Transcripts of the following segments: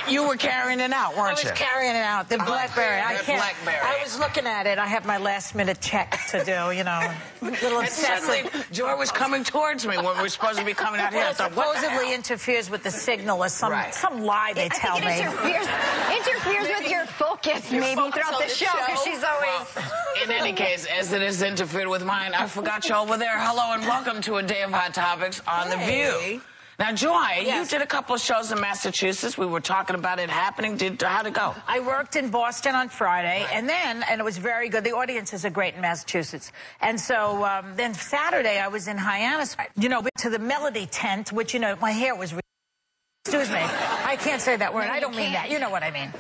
You were carrying it out, weren't you? I was carrying it out. The BlackBerry. I can't. BlackBerry. I was looking at it. I have my last-minute check to do, you know. Little and suddenly, Joy was coming towards me when we were supposed to be coming out here. Well, it supposedly interferes with the signal or some lie they tell me. It interferes with your focus maybe throughout the show because she's always... In any case, as it has interfered with mine, I forgot you over there. Hello and welcome to a day of hot topics on The View. Now, Joy, you did a couple of shows in Massachusetts. We were talking about it happening. How'd it go? I worked in Boston on Friday, and it was very good. The audiences are great in Massachusetts. And so then Saturday, I was in Hyannis, you know, to the Melody tent, which, you know, my hair was... Excuse me. I can't say that word. I don't mean that. You know what I mean.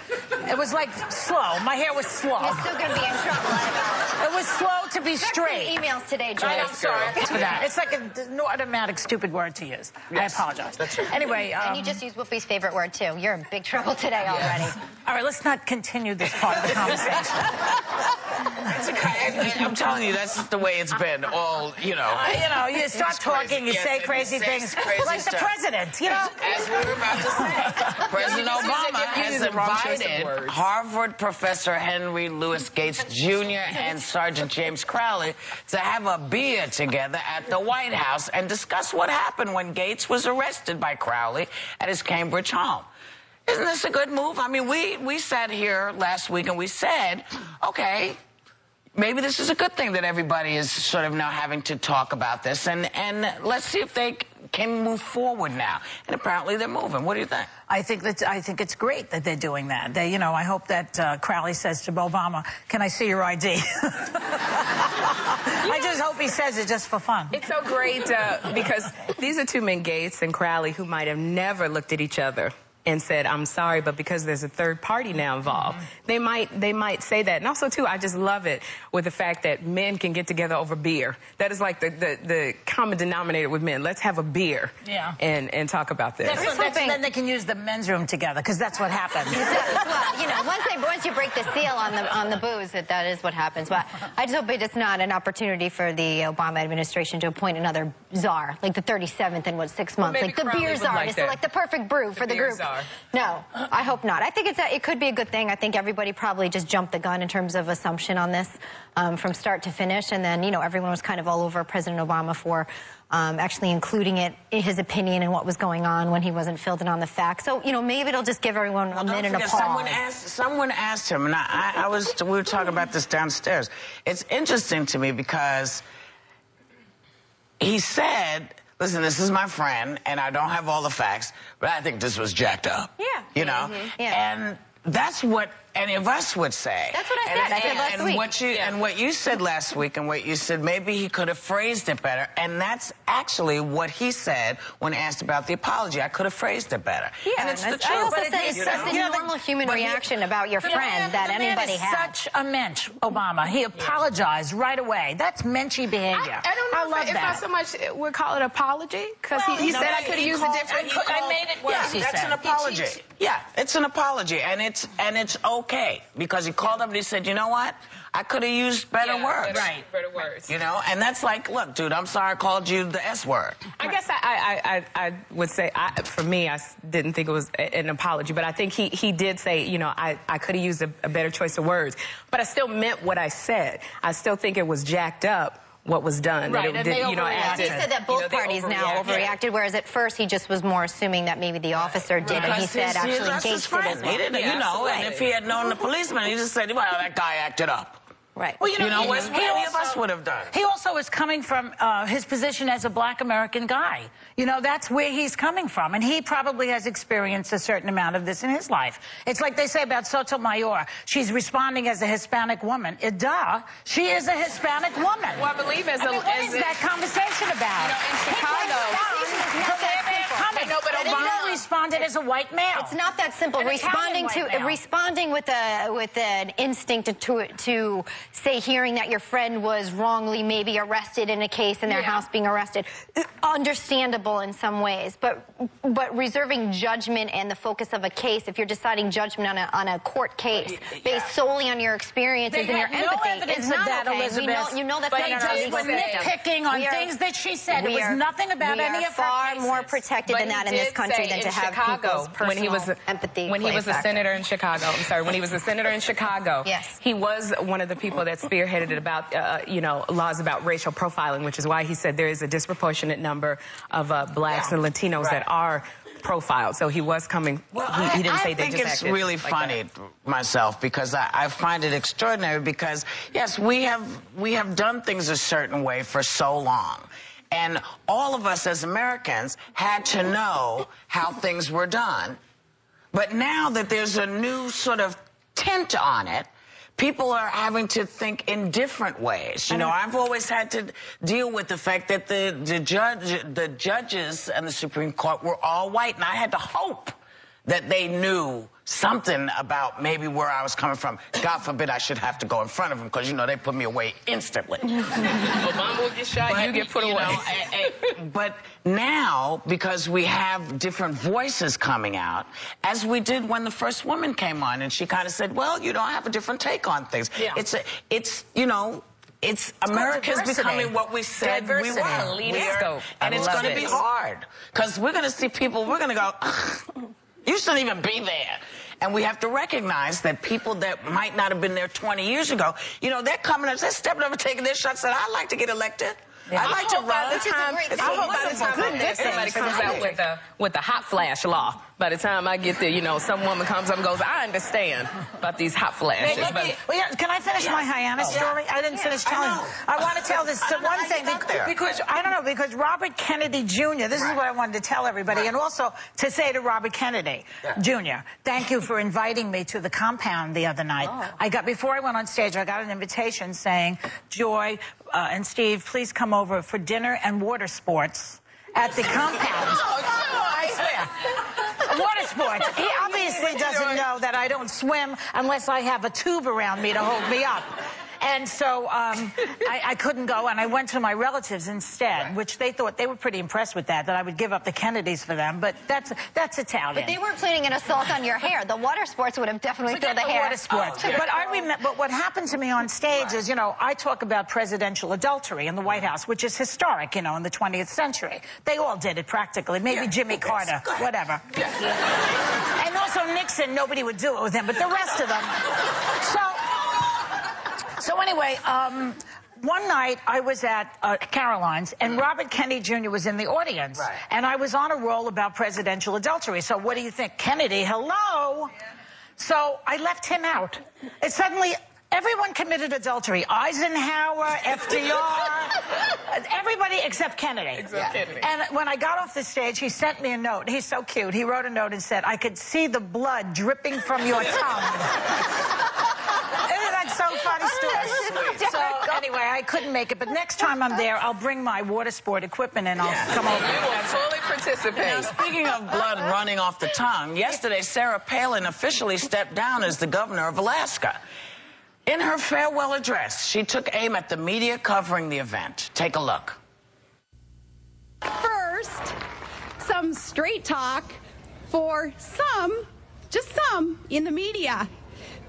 It was like slow. My hair was slow. You're still going to be in trouble. It was slow to be straight. Emails today, Joy. I'm sorry for that. It's like an automatic stupid word to use. Yes, I apologize. That's right. Anyway. And you just used Whoopi's favorite word, too. You're in big trouble today already. All right, let's not continue this part of the conversation. I'm telling you, that's the way it's been all, you know. You start talking, you say crazy things. Like the president, you know. As we were about to say, President Obama has invited Harvard professor Henry Louis Gates Jr. and Sergeant James Crowley to have a beer together at the White House and discuss what happened when Gates was arrested by Crowley at his Cambridge home. Isn't this a good move? I mean, we sat here last week and we said, okay, maybe this is a good thing that everybody is sort of now having to talk about this, and let's see if they can move forward now. And apparently they're moving. What do you think? I think it's great that they're doing that. I hope that Crowley says to Obama, "Can I see your ID?" I just hope he says it just for fun. It's so great because these are two men, Gates and Crowley, who might have never looked at each other and said, "I'm sorry," but because there's a third party now involved, they might say that. And also, too, I just love it with the fact that men can get together over beer. That is like the common denominator with men. Let's have a beer and talk about this. Then they can use the men's room together, because that's what happens. Well, you know, once you break the seal on the booze, that is what happens. But I just hope it's not an opportunity for the Obama administration to appoint another czar, like the 37th in, 6 months? Well, like the beer czar to select the perfect brew for the group. No, I hope not. I think it could be a good thing. I think everybody probably just jumped the gun in terms of assumption on this from start to finish. And then, you know, everyone was kind of all over President Obama for actually including it in his opinion and what was going on when he wasn't filled in on the facts. So, you know, maybe it'll just give everyone a minute of pause. Someone asked him, and we were talking about this downstairs. It's interesting to me because he said, "Listen, this is my friend, and I don't have all the facts, but I think this was jacked up." Yeah. You know? Yeah. And that's what any of us would say. That's what I said. I said last week. And what you said last week, and what you said, maybe he could have phrased it better. And that's actually what he said when asked about the apology. I could have phrased it better. Yeah, and it's the truth. I also said it's such a normal human reaction about your friend that anybody has. Such a mensch, Obama. He apologized right away. That's menschy behavior. I don't know if I so much would call it apology, because he said I could have used a different... I made it worse, he said. That's an apology. Yeah, it's an apology, and it's okay, because he called up and he said, "You know what? I could have used better words." Right, better words. You know, and that's like, look, dude, I'm sorry I called you the S word. I guess I would say, for me, I didn't think it was an apology, but I think he did say, you know, I could have used a better choice of words, but I still meant what I said. I still think it was jacked up what was done. Right, that and you know, he said that both parties now overreacted, whereas at first he just was more assuming that maybe the officer did, and he said actually Gates did as well. He didn't, you know, and if he had known the policeman, he just said, "Well, that guy acted up." Right. Well, you know what any of us would have done. He also is coming from his position as a black American guy. You know, that's where he's coming from. And he probably has experienced a certain amount of this in his life. It's like they say about Sotomayor. She's responding as a Hispanic woman. Duh. She is a Hispanic woman. Well, I believe what is that conversation about? You know, in Chicago... But Obama responded as a white male. It's not that simple. Responding with an instinct to say, hearing that your friend was wrongly maybe arrested in a case in their house being arrested, understandable in some ways. But reserving judgment and the focus of a case, if you're deciding judgment on a court case based solely on your experiences and your empathy, it's not that, okay. Elizabeth. You know that's not in our legal system. Nitpicking on things that she said. It was nothing about any of her cases. We are far more protected than that in this country than to have Chicago, when he was empathy. When he was a senator in Chicago, I'm sorry, when he was a senator in Chicago, yes, he was one of the people that spearheaded it about, you know, laws about racial profiling, which is why he said there is a disproportionate number of blacks and Latinos that are profiled. So he was coming. Well, he didn't say they just acted. I think it's really like funny myself, because I find it extraordinary, because yes, we have done things a certain way for so long, and all of us as Americans had to know how things were done. But now that there's a new sort of tint on it, people are having to think in different ways. You know, I've always had to deal with the fact that the judges and the Supreme Court were all white, and I had to hope that they knew something about maybe where I was coming from. God forbid I should have to go in front of them, because, you know, they put me away instantly. Obama will get shot, you get put away. But now, because we have different voices coming out, as we did when the first woman came on, and she kind of said, well, you know, I have a different take on things. Yeah. It's you know, it's America's becoming what we said we were. And it's going to be hard, because we're going to see people, we're going to go, you shouldn't even be there. And we have to recognize that people that might not have been there 20 years ago, you know, they're coming up, they're stepping up and taking their shots, and I'd like to get elected. Yeah. I'd like to run. By the time somebody comes out with a hot flash law, by the time I get there, you know, some woman comes up and goes, I understand about these hot flashes. Can I finish my Hyannis story? I didn't finish telling you. I want to tell this one thing, because I don't know, because Robert Kennedy Jr., this is what I wanted to tell everybody, and also to say to Robert Kennedy Jr., thank you for inviting me to the compound the other night. Before I went on stage, I got an invitation saying, Joy and Steve, please come over for dinner and water sports at the compound. I swear. Water sports. He obviously doesn't know that I don't swim unless I have a tube around me to hold me up. And so I couldn't go, and I went to my relatives instead, which they thought, they were pretty impressed with that I would give up the Kennedys for them, but that's Italian. But they weren't planning an assault on your hair. The water sports would have definitely filled the hair. Water sports. But I remember, but what happened to me on stage is, you know, I talk about presidential adultery in the White House, which is historic, you know, in the 20th century. They all did it practically. Maybe Jimmy Carter, whatever. And also Nixon, nobody would do it with him, but the rest of them. So anyway, one night I was at Caroline's, and Robert Kennedy Jr. was in the audience. And I was on a roll about presidential adultery. So what do you think? Kennedy, hello? So I left him out. And suddenly, everyone committed adultery. Eisenhower, FDR, everybody except Kennedy. And when I got off the stage, he sent me a note. He's so cute. He wrote a note and said, I could see the blood dripping from your tongue. Isn't that so funny, Stuart? So anyway, I couldn't make it, but next time I'm there, I'll bring my water sport equipment and I'll come over. You will fully participate. Now, speaking of blood running off the tongue, yesterday Sarah Palin officially stepped down as the governor of Alaska. In her farewell address, she took aim at the media covering the event. Take a look. First, some straight talk for some, just some, in the media.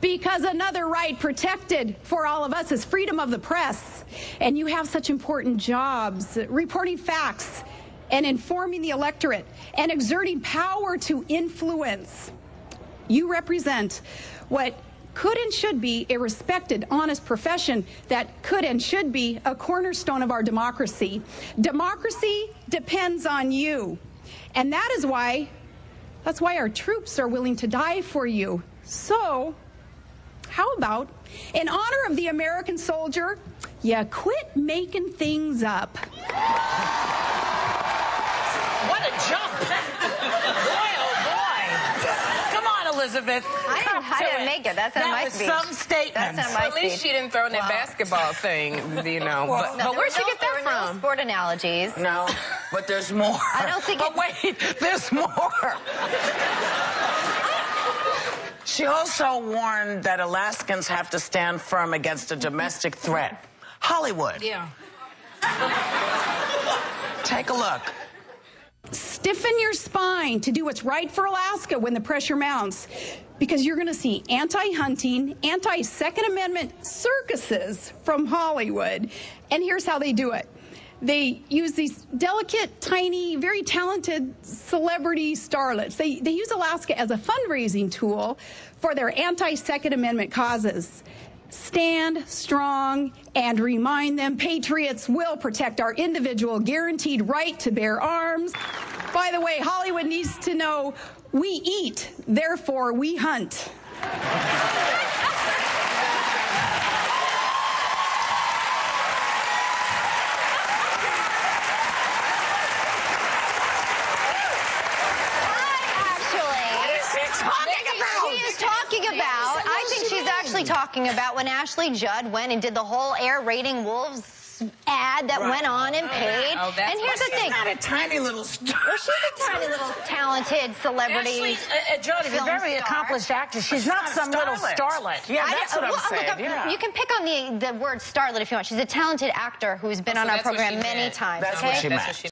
Because another right protected for all of us is freedom of the press. And you have such important jobs, reporting facts and informing the electorate and exerting power to influence. You represent what could and should be a respected, honest profession that could and should be a cornerstone of our democracy. Democracy depends on you. And that's why our troops are willing to die for you. So, how about, in honor of the American soldier, you quit making things up? What a jump. Boy, oh boy. Come on, Elizabeth. I didn't make it. That's on my speech. That was some statement. That's on my speech. At least she didn't throw in that basketball thing, you know. But where'd she get that from? No sport analogies. No, but there's more. I don't think But wait, there's more. She also warned that Alaskans have to stand firm against a domestic threat. Hollywood. Yeah. Take a look. Stiffen your spine to do what's right for Alaska when the pressure mounts, because you're going to see anti-hunting, anti-Second Amendment circuses from Hollywood. And here's how they do it. they use these delicate, tiny, very talented celebrity starlets. They use Alaska as a fundraising tool for their anti-Second Amendment causes. Stand strong and remind them patriots will protect our individual guaranteed right to bear arms. By the way, Hollywood needs to know we eat, therefore we hunt. Talking about when Ashley Judd went and did the whole air raiding wolves ad that went on and paid. Oh, and here's the thing. She's not a tiny little star. Well, she's a tiny little talented celebrity. Judd is a very accomplished actress. She's not some little starlet. Yeah, that's what I'm saying. Look, you can pick on the word starlet if you want. She's a talented actor who's been on our program many times. That's what she meant.